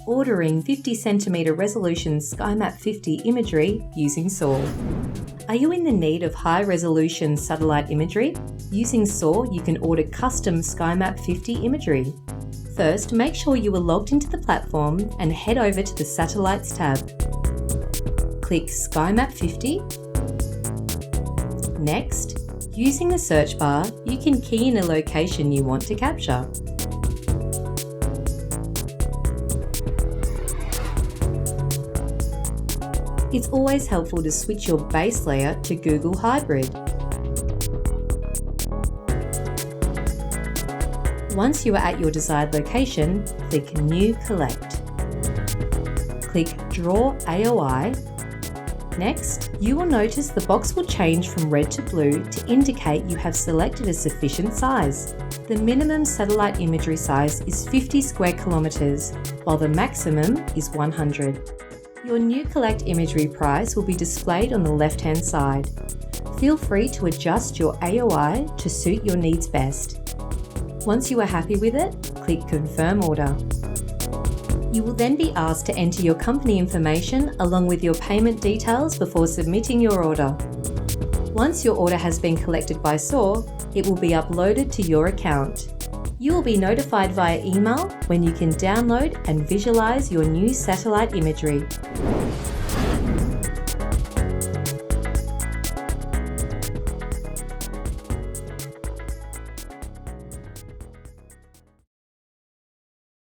ordering 50cm resolution SkyMap50 imagery using Soar. Are you in the need of high-resolution satellite imagery? Using Soar, you can order custom SkyMap50 imagery. First, make sure you are logged into the platform and head over to the Satellites tab. Click SkyMap50. Next, using the search bar, you can key in a location you want to capture. It's always helpful to switch your base layer to Google Hybrid. Once you are at your desired location, click New Collect. Click Draw AOI. Next, you will notice the box will change from red to blue to indicate you have selected a sufficient size. The minimum satellite imagery size is 50 square kilometers, while the maximum is 100. Your new Collect imagery price will be displayed on the left-hand side. Feel free to adjust your AOI to suit your needs best. Once you are happy with it, click Confirm Order. You will then be asked to enter your company information along with your payment details before submitting your order. Once your order has been collected by Soar, it will be uploaded to your account. You will be notified via email when you can download and visualize your new satellite imagery.